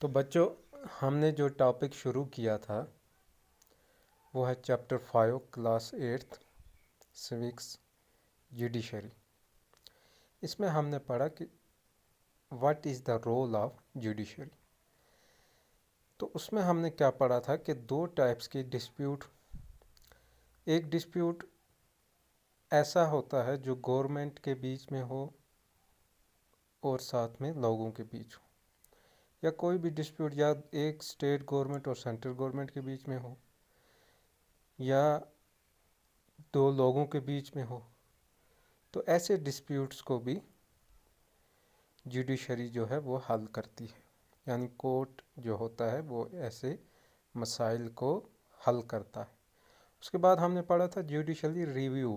تو بچوں، ہم نے جو ٹاپک شروع کیا تھا وہ ہے چیپٹر 5 کلاس 8 سوکس جوڈیشری۔ اس میں ہم نے پڑھا کہ what is the role of judiciary. تو اس میں ہم نے کیا پڑھا تھا کہ دو ٹائپس کے ڈسپیوٹ، ایک ڈسپیوٹ ایسا ہوتا ہے جو گورنمنٹ کے بیچ میں ہو اور ساتھ میں لوگوں کے بیچ ہو، یا کوئی بھی ڈسپیوٹ یا ایک اسٹیٹ گورنمنٹ اور سینٹرل گورنمنٹ کے بیچ میں ہو، یا دو لوگوں کے بیچ میں ہو۔ تو ایسے ڈسپیوٹس کو بھی جوڈیشری جو ہے وہ حل کرتی ہے، یعنی کورٹ جو ہوتا ہے وہ ایسے مسائل کو حل کرتا ہے۔ اس کے بعد ہم نے پڑھا تھا جوڈیشلی ریویو،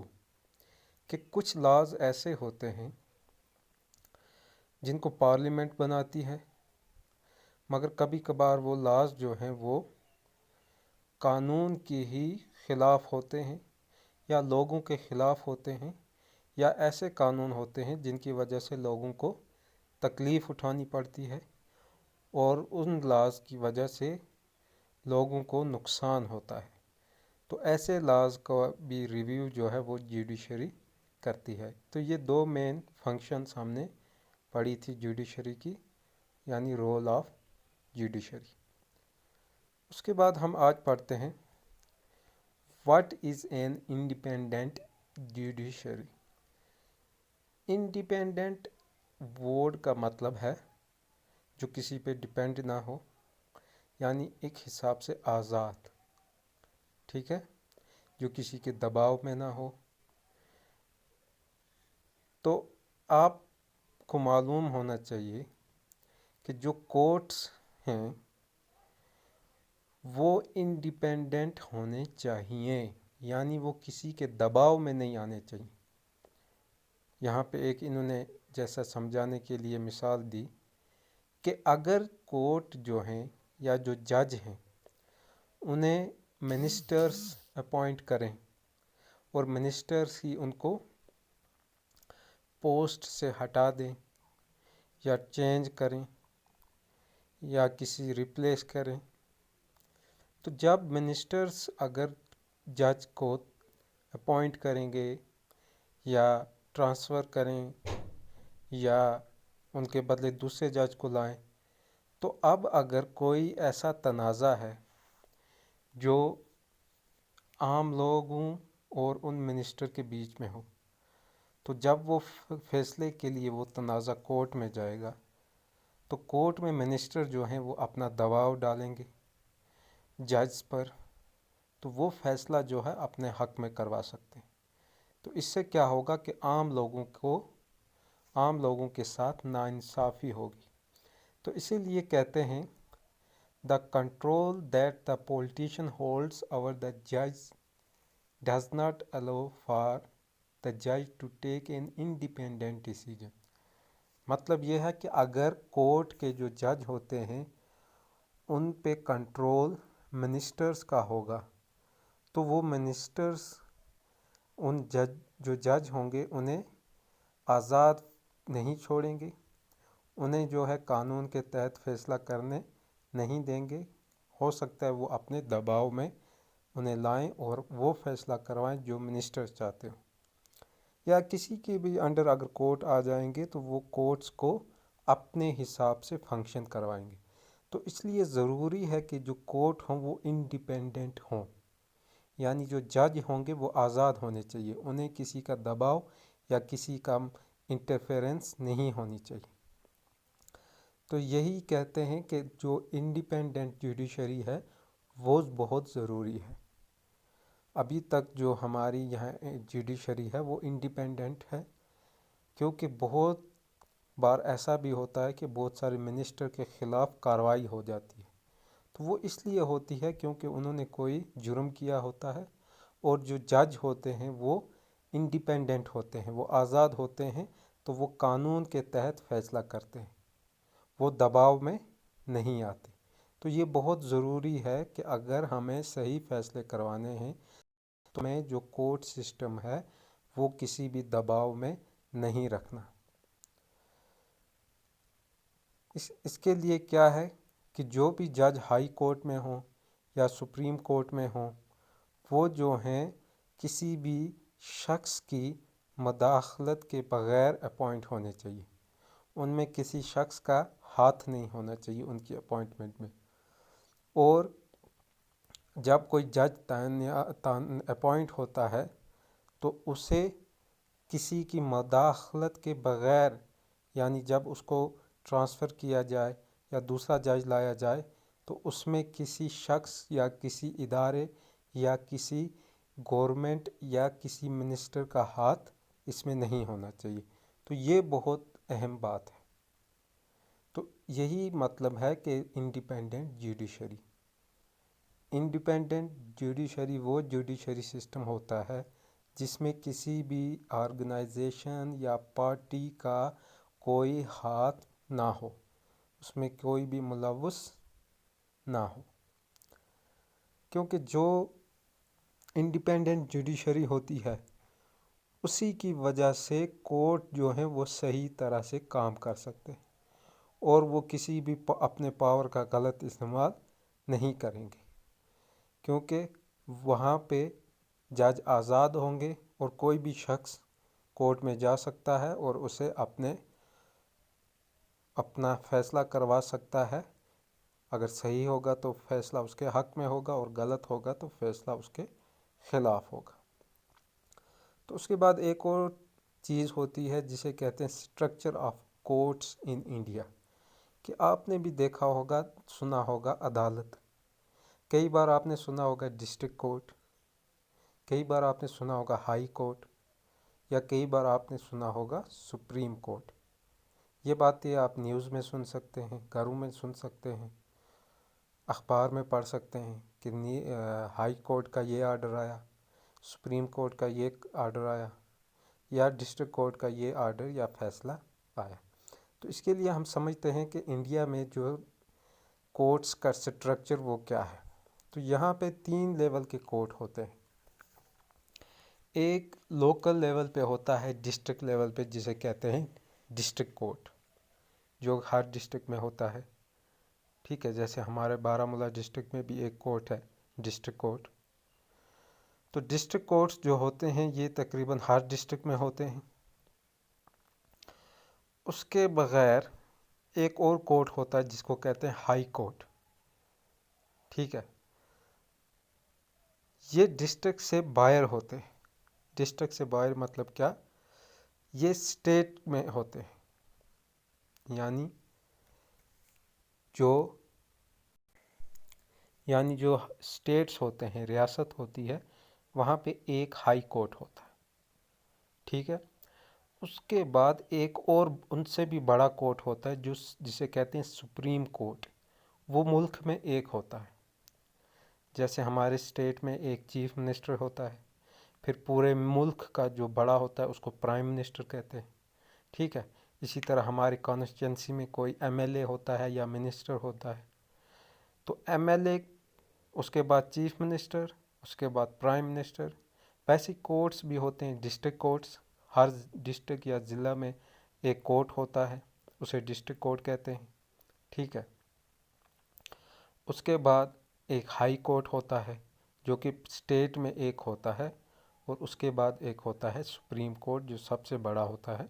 کہ کچھ لاز ایسے ہوتے ہیں جن کو پارلیمنٹ بناتی ہے، مگر کبھی کبھار وہ لاز جو ہیں وہ قانون کی ہی خلاف ہوتے ہیں، یا لوگوں کے خلاف ہوتے ہیں، یا ایسے قانون ہوتے ہیں جن کی وجہ سے لوگوں کو تکلیف اٹھانی پڑتی ہے، اور ان لاز کی وجہ سے لوگوں کو نقصان ہوتا ہے۔ تو ایسے لاز کا بھی ریویو جو ہے وہ جوڈیشری کرتی ہے۔ تو یہ دو مین فنکشنز ہم نے پڑھی تھی جوڈیشری کی، یعنی رول آف جوڈیشری۔ اس کے بعد ہم آج پڑھتے ہیں what is an independent judiciary. Independent word کا مطلب ہے جو کسی پہ ڈیپینڈ نہ ہو، یعنی ایک حساب سے آزاد، ٹھیک ہے، جو کسی کے دباؤ میں نہ ہو۔ تو آپ کو معلوم ہونا چاہیے کہ جو کورٹس ہیں وہ انڈیپینڈنٹ ہونے چاہیے، یعنی وہ کسی کے دباؤ میں نہیں آنے چاہیے۔ یہاں پہ ایک انہوں نے جیسا سمجھانے کے لیے مثال دی کہ اگر کورٹ جو ہیں یا جو جج ہیں انہیں منسٹرز اپوائنٹ کریں اور منسٹرز ہی ان کو پوسٹ سے ہٹا دیں یا چینج کریں یا کسی ریپلیس کریں، تو جب منسٹرز اگر جج کو اپوائنٹ کریں گے یا ٹرانسفر کریں یا ان کے بدلے دوسرے جج کو لائیں، تو اب اگر کوئی ایسا تنازع ہے جو عام لوگوں اور ان منسٹر کے بیچ میں ہو، تو جب وہ فیصلے کے لیے وہ تنازع کورٹ میں جائے گا تو کورٹ میں منسٹر جو ہیں وہ اپنا دباؤ ڈالیں گے جج پر، تو وہ فیصلہ جو ہے اپنے حق میں کروا سکتے ہیں۔ تو اس سے کیا ہوگا کہ عام لوگوں کے ساتھ ناانصافی ہوگی۔ تو اسی لیے کہتے ہیں the control that the politician holds over the judge does not allow for the judge to take an independent decision۔ مطلب یہ ہے کہ اگر کورٹ کے جو جج ہوتے ہیں ان پہ کنٹرول منسٹرز کا ہوگا تو وہ منسٹرز ان جو جج ہوں گے انہیں آزاد نہیں چھوڑیں گے، انہیں جو ہے قانون کے تحت فیصلہ کرنے نہیں دیں گے۔ ہو سکتا ہے وہ اپنے دباؤ میں انہیں لائیں اور وہ فیصلہ کروائیں جو منسٹر چاہتے ہوں، یا کسی کے بھی انڈر اگر کورٹ آ جائیں گے تو وہ کورٹس کو اپنے حساب سے فنکشن کروائیں گے۔ تو اس لیے ضروری ہے کہ جو کورٹ ہوں وہ انڈیپینڈنٹ ہوں، یعنی جو جج ہوں گے وہ آزاد ہونے چاہیے، انہیں کسی کا دباؤ یا کسی کا انٹرفیرنس نہیں ہونی چاہیے۔ تو یہی کہتے ہیں کہ جو انڈیپینڈنٹ جوڈیشری ہے وہ بہت ضروری ہے۔ ابھی تک جو ہماری یہاں جوڈیشری ہے وہ انڈیپینڈنٹ ہے، کیونکہ بہت بار ایسا بھی ہوتا ہے کہ بہت سارے منسٹر کے خلاف کارروائی ہو جاتی ہے، تو وہ اس لیے ہوتی ہے کیونکہ انہوں نے کوئی جرم کیا ہوتا ہے، اور جو جج ہوتے ہیں وہ انڈیپینڈنٹ ہوتے ہیں، وہ آزاد ہوتے ہیں، تو وہ قانون کے تحت فیصلہ کرتے ہیں، وہ دباؤ میں نہیں آتے۔ تو یہ بہت ضروری ہے کہ اگر ہمیں صحیح فیصلے کروانے ہیں تو ہمیں جو کورٹ سسٹم ہے وہ کسی بھی دباؤ میں نہیں رکھنا۔ اس کے لیے کیا ہے کہ جو بھی جج ہائی کورٹ میں ہوں یا سپریم کورٹ میں ہوں، وہ جو ہیں کسی بھی شخص کی مداخلت کے بغیر اپوائنٹ ہونے چاہیے، ان میں کسی شخص کا ہاتھ نہیں ہونا چاہیے ان کی اپوائنٹمنٹ میں۔ اور جب کوئی جج اپوائنٹ ہوتا ہے تو اسے کسی کی مداخلت کے بغیر، یعنی جب اس کو ٹرانسفر کیا جائے یا دوسرا جج لایا جائے تو اس میں کسی شخص یا کسی ادارے یا کسی گورنمنٹ یا کسی منسٹر کا ہاتھ اس میں نہیں ہونا چاہیے۔ تو یہ بہت اہم بات ہے۔ تو یہی مطلب ہے کہ انڈیپینڈنٹ جوڈیشری۔ انڈیپینڈنٹ جوڈیشری وہ جوڈیشری سسٹم ہوتا ہے جس میں کسی بھی آرگنائزیشن یا پارٹی کا کوئی ہاتھ نہ ہو، اس میں کوئی بھی ملوث نہ ہو، کیونکہ جو انڈیپینڈنٹ جوڈیشری ہوتی ہے اسی کی وجہ سے کورٹ جو ہیں وہ صحیح طرح سے کام کر سکتے ہیں اور وہ کسی بھی اپنے پاور کا غلط استعمال نہیں کریں گے، کیونکہ وہاں پہ جج آزاد ہوں گے اور کوئی بھی شخص کورٹ میں جا سکتا ہے اور اسے اپنا فیصلہ کروا سکتا ہے۔ اگر صحیح ہوگا تو فیصلہ اس کے حق میں ہوگا اور غلط ہوگا تو فیصلہ اس کے خلاف ہوگا۔ تو اس کے بعد ایک اور چیز ہوتی ہے جسے کہتے ہیں structure of courts in India, کہ آپ نے بھی دیکھا ہوگا، سنا ہوگا عدالت۔ کئی بار آپ نے سنا ہوگا ڈسٹرکٹ کورٹ، کئی بار آپ نے سنا ہوگا ہائی کورٹ، یا کئی بار آپ نے سنا ہوگا سپریم کورٹ۔ یہ باتیں آپ نیوز میں سن سکتے ہیں، گھروں میں سن سکتے ہیں، اخبار میں پڑھ سکتے ہیں کہ ہائی کورٹ کا یہ آرڈر آیا، سپریم کورٹ کا یہ آرڈر آیا، یا ڈسٹرکٹ کورٹ کا یہ آرڈر یا فیصلہ آیا۔ تو اس کے لیے ہم سمجھتے ہیں کہ انڈیا میں جو کورٹس کا سٹرکچر وہ کیا ہے۔ تو یہاں پہ 3 لیول کے کورٹ ہوتے ہیں۔ ایک لوکل لیول پہ ہوتا ہے، ڈسٹرکٹ لیول پہ، جسے کہتے ہیں ڈسٹرکٹ کورٹ، جو ہر ڈسٹرکٹ میں ہوتا ہے۔ ٹھیک ہے، جیسے ہمارے بارہمولہ ڈسٹرکٹ میں بھی ایک کورٹ ہے، ڈسٹرکٹ کورٹ۔ تو ڈسٹرکٹ کورٹس جو ہوتے ہیں یہ تقریباً ہر ڈسٹرکٹ میں ہوتے ہیں۔ اس کے بغیر ایک اور کورٹ ہوتا ہے جس کو کہتے ہیں ہائی کورٹ۔ ٹھیک ہے، یہ ڈسٹرکٹ سے باہر ہوتے ہیں۔ ڈسٹرکٹ سے باہر مطلب کیا؟ یہ اسٹیٹ میں ہوتے ہیں، یعنی جو اسٹیٹس ہوتے ہیں، ریاست ہوتی ہے، وہاں پہ ایک ہائی کورٹ ہوتا ہے۔ ٹھیک ہے، اس کے بعد ایک اور ان سے بھی بڑا کورٹ ہوتا ہے جسے کہتے ہیں سپریم کورٹ۔ وہ ملک میں ایک ہوتا ہے، جیسے ہمارے اسٹیٹ میں ایک چیف منسٹر ہوتا ہے، پھر پورے ملک کا جو بڑا ہوتا ہے اس کو پرائم منسٹر کہتے ہیں۔ ٹھیک ہے، اسی طرح ہماری کانسٹیچوئنسی میں کوئی ایم ایل اے ہوتا ہے یا منسٹر ہوتا ہے، تو ایم ایل اے، اس کے بعد چیف منسٹر، اس کے بعد پرائم منسٹر۔ ویسے کورٹس بھی ہوتے ہیں، ڈسٹرکٹ کورٹس، ہر ڈسٹرکٹ یا ضلع میں ایک کورٹ ہوتا ہے، اسے ڈسٹرکٹ کورٹ کہتے ہیں۔ ٹھیک ہے، اس کے بعد ایک ہائی کورٹ ہوتا ہے جو کہ اسٹیٹ میں ایک ہوتا ہے، اور اس کے بعد ایک ہوتا ہے سپریم کورٹ جو سب سے بڑا ہوتا ہے،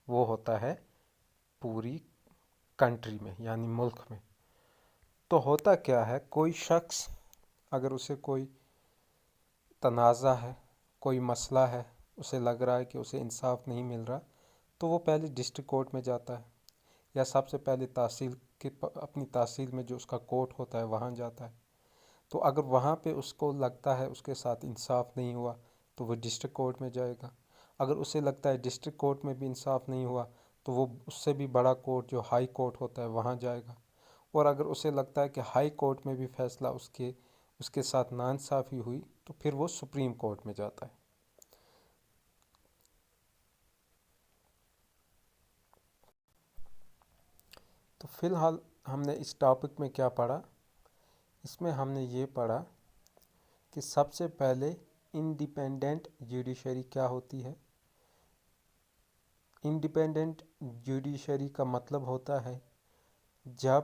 وہ ہوتا ہے پوری کنٹری میں، یعنی ملک میں۔ تو ہوتا کیا ہے، کوئی شخص اگر اسے کوئی تنازع ہے، کوئی مسئلہ ہے، اسے لگ رہا ہے کہ اسے انصاف نہیں مل رہا، تو وہ پہلے ڈسٹرکٹ کورٹ میں جاتا ہے، یا سب سے پہلے اپنی تحصیل میں جو اس کا کورٹ ہوتا ہے وہاں جاتا ہے۔ تو اگر وہاں پہ اس کو لگتا ہے اس کے ساتھ انصاف نہیں ہوا تو وہ ڈسٹرکٹ کورٹ میں جائے گا۔ اگر اسے لگتا ہے ڈسٹرکٹ کورٹ میں بھی انصاف نہیں ہوا تو وہ اس سے بھی بڑا کورٹ جو ہائی کورٹ ہوتا ہے وہاں جائے گا۔ اور اگر اسے لگتا ہے کہ ہائی کورٹ میں بھی فیصلہ اس کے ساتھ ناانصافی ہوئی تو پھر وہ سپریم کورٹ میں جاتا ہے۔ تو فی الحال ہم نے اس ٹاپک میں کیا پڑھا؟ اس میں ہم نے یہ پڑھا کہ سب سے پہلے انڈیپینڈنٹ جوڈیشری کیا ہوتی ہے۔ انڈیپینڈنٹ جوڈیشری کا مطلب ہوتا ہے جب